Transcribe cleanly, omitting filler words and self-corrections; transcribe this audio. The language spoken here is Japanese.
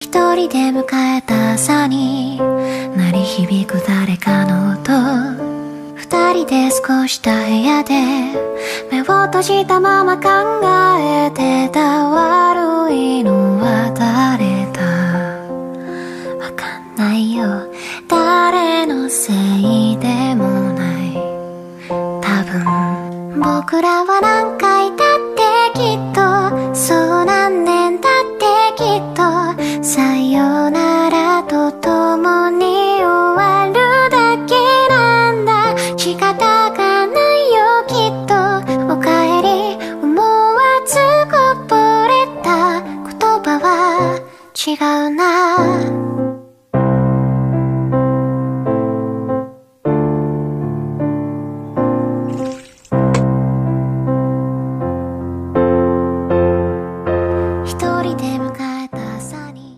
一人で迎えた朝に鳴り響く誰かの音、二人で過ごした部屋で目を閉じたまま考えてた。悪いのは誰だわかんないよ。誰のせいでもない。多分僕らは何回だってきっと、そう何年だってきっと、さよならとともに終わるだけなんだ。仕方がないよきっと。おかえり思わずこぼれた言葉は違うな。